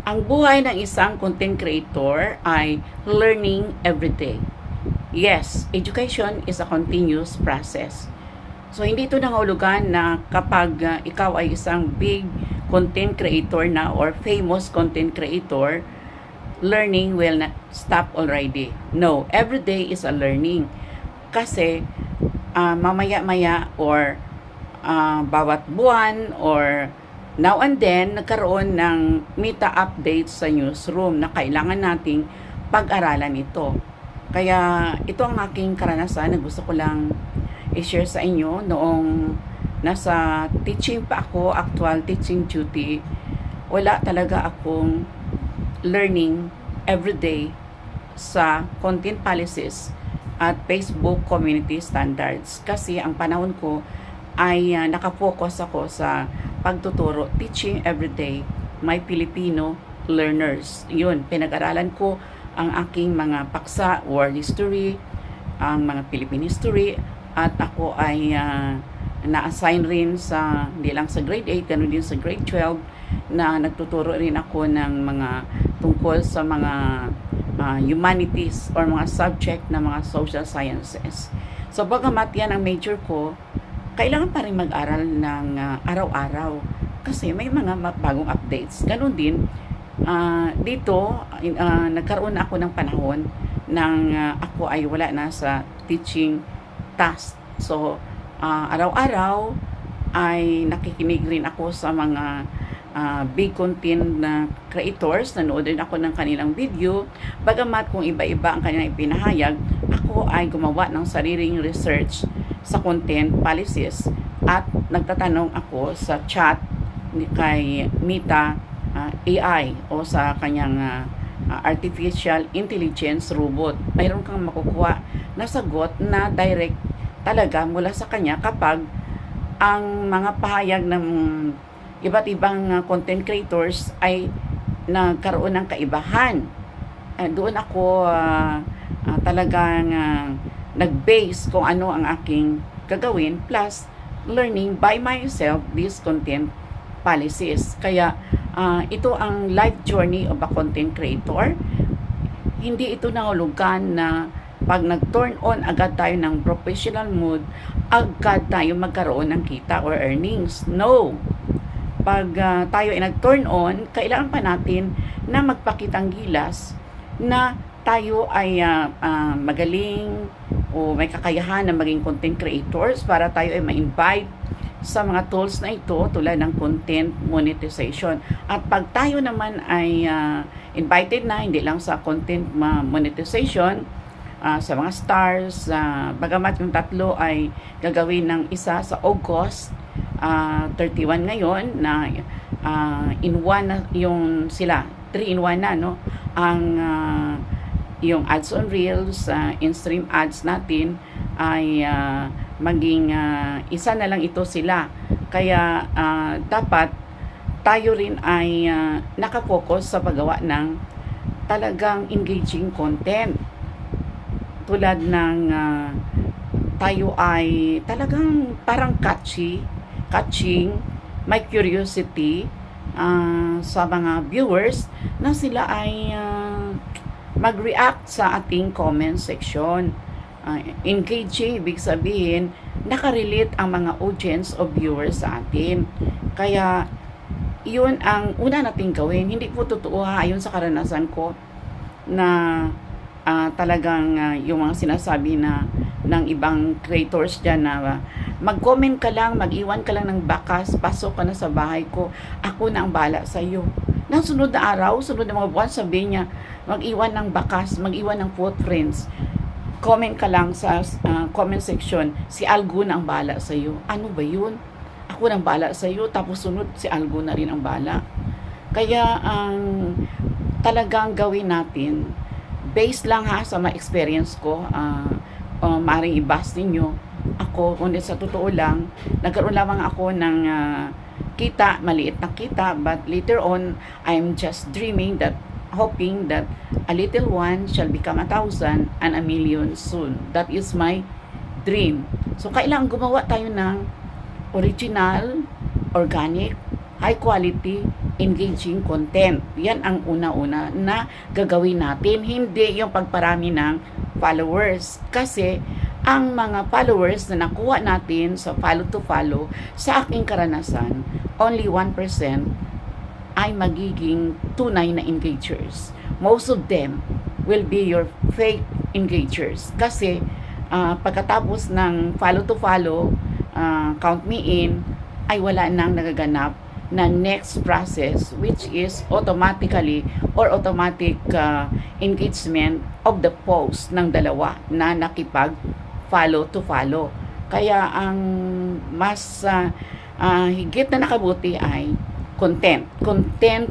Ang buhay ng isang content creator ay learning every day. Yes, education is a continuous process. So, hindi ito nangahulugan na kapag ikaw ay isang big content creator na or famous content creator, learning will not stop already. No, every day is a learning. Kasi, mamaya-maya or bawat buwan or now and then, nagkaroon ng meta updates sa newsroom na kailangan nating pag-aralan ito. Kaya ito ang aking karanasan na gusto ko lang i-share sa inyo noong nasa teaching pa ako, actual teaching duty. Wala talaga akong learning everyday sa content policies at Facebook community standards. Kasi ang panahon ko ay nakafocus ako sa pagtuturo, teaching everyday my Filipino learners. Yun, pinag-aralan ko ang aking mga paksa, world history, ang mga Philippine history, at ako ay na-assign rin sa, hindi lang sa grade 8, ganun din sa grade 12, na nagtuturo rin ako ng mga tungkol sa mga humanities or mga subject na mga social sciences. So, bagamat yan ang major ko, kailangan pa rin mag-aral ng araw-araw kasi may mga bagong updates. Ganun din, dito, nagkaroon ako ng panahon nang ako ay wala na sa teaching task. So, araw-araw ay nakikinig rin ako sa mga big content na creators. Nanood din ako ng kanilang video. Bagamat kung iba-iba ang kanilang ipinahayag, ako ay gumawa ng sariling research sa content policies at nagtatanong ako sa chat ni kay Meta AI o sa kanyang artificial intelligence robot. Mayroon kang makukuha na sagot na direct talaga mula sa kanya kapag ang mga pahayag ng iba't ibang content creators ay nagkaroon ng kaibahan. Doon ako talagang nag-base kung ano ang aking gagawin plus learning by myself these content policies. Kaya ito ang life journey of a content creator. Hindi ito nangulugan na pag nag-turn on agad tayo ng professional mode, agad tayo magkaroon ng kita or earnings. No! Pag tayo ay nag-turn on, kailangan pa natin na magpakitang gilas na tayo ay magaling o may kakayahan na maging content creators para tayo ay ma-invite sa mga tools na ito tulad ng content monetization. At pag tayo naman ay invited na, hindi lang sa content monetization, sa mga stars, bagamat yung tatlo ay gagawin ng isa sa August 31 ngayon na in one na yung sila, 3 in 1 na, no? Ang yung ads on reels, in-stream ads natin ay maging isa na lang ito sila. Kaya dapat tayo rin ay nakafocus sa paggawa ng talagang engaging content. Tulad ng tayo ay talagang parang catching, may curiosity sa mga viewers na sila ay mag-react sa ating comment section. Engaging, ibig sabihin, nakarelate ang mga audience o viewers sa atin. Kaya, yun ang una nating gawin. Hindi po totoo ayon sa karanasan ko na talagang yung mga sinasabi na ng ibang creators dyan na mag-comment ka lang, mag-iwan ka lang ng bakas, pasok ka na sa bahay ko, ako na ang bahala sa iyo. Nang sunod na araw, sunod na mga buwan, sabihin niya, mag-iwan ng bakas, mag-iwan ng footprints, comment ka lang sa comment section, si Algo na ang bahala sa iyo. Ano ba yun? Ako na ang bahala sa iyo, tapos sunod si Algo na rin ang bahala. Kaya ang talagang gawin natin, based lang ha sa mga experience ko, maaaring i-bust ninyo. Ako, kung sa totoo lang, nagkaroon lamang ako ng kita, maliit na kita, but later on, I'm just dreaming that, hoping that a little one shall become 1,000 and 1,000,000 soon. That is my dream. So, kailangan gumawa tayo ng original, organic, high quality engaging content. Yan ang una-una na gagawin natin, hindi yung pagparami ng followers. Kasi ang mga followers na nakuha natin sa follow to follow, sa aking karanasan, only 1% ay magiging tunay na engagers. Most of them will be your fake engagers. Kasi pagkatapos ng follow to follow, count me in, ay wala nang nagaganap na next process, which is automatically or automatic engagement of the post ng dalawa na nakipag follow to follow. Kaya ang mas higit na nakabuti ay content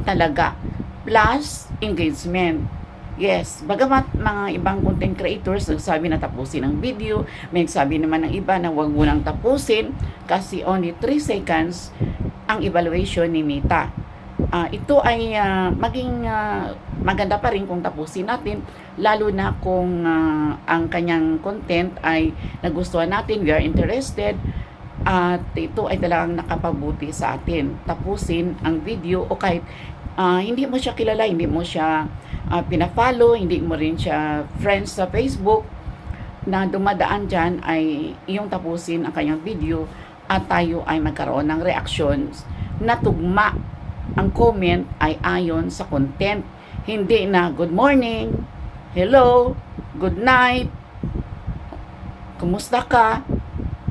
talaga plus engagement. Yes, bagamat mga ibang content creators nagsabi na tapusin ang video, may nagsabi naman ng iba na huwag mo nang tapusin kasi only 3 seconds ang evaluation ni Meta. Ito ay maging maganda pa rin kung tapusin natin, lalo na kung ang kanyang content ay nagustuhan natin, we are interested, at ito ay talagang nakapabuti sa atin. Tapusin ang video o kahit hindi mo siya kilala, hindi mo siya pinafollow, hindi mo rin siya friends sa Facebook, na dumadaan dyan ay iyong tapusin ang kanyang video at tayo ay magkaroon ng reactions na tugma. Ang comment ay ayon sa content, hindi na good morning, hello, good night, kumusta ka.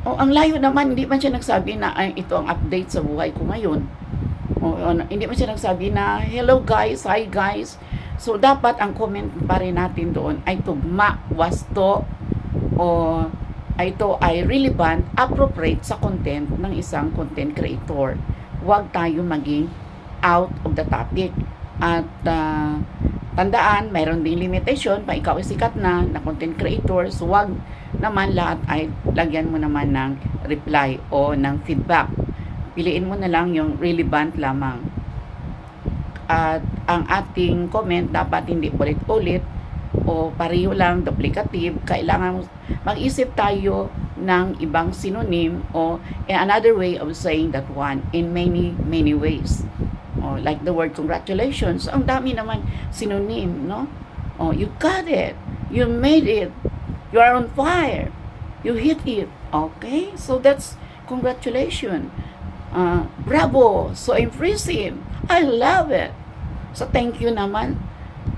Ang layo naman, hindi man siya nagsabi na ito ang update sa buhay ko ngayon. Hindi man siya nagsabi na hello guys, hi guys. So dapat ang comment pa rin natin doon ay tugma, wasto, o ito ay relevant, appropriate sa content ng isang content creator. Huwag tayo maging out of the topic. At tandaan, mayroon ding limitation pa ikaw ay sikat na content creator. So huwag naman lahat ay lagyan mo naman ng reply o ng feedback. Piliin mo na lang yung relevant lamang. At ang ating comment dapat hindi ulit-ulit o pareho lang, duplicative. Kailangan mag-isip tayo ng ibang synonym o another way of saying that one in many ways. Like the word congratulations, ang dami naman synonym, no? You got it, you made it, you are on fire, you hit it. Okay, so that's congratulations. Bravo, so impressive, I love it. So thank you naman.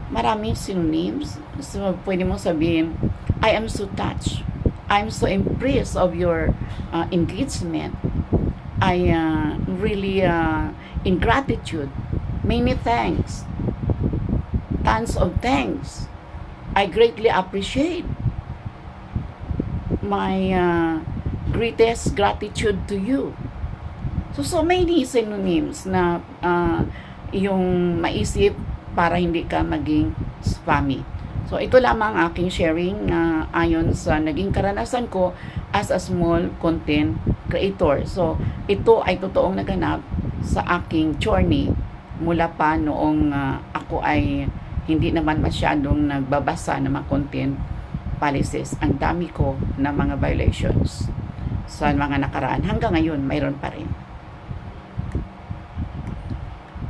Maraming synonyms. So pwede mo sabihin, I am so touched, I'm so impressed of your engagement. I really in gratitude, many thanks, tons of thanks. I greatly appreciate, my greatest gratitude to you. So many synonyms na yung maisip para hindi ka maging spammy. So ito lamang aking sharing ayon sa naging karanasan ko as a small content creator. So ito ay totoong naganap sa aking journey mula pa noong ako ay hindi naman masyadong nagbabasa ng mga content policies. Ang dami ko na mga violations sa mga nakaraan. Hanggang ngayon, mayroon pa rin.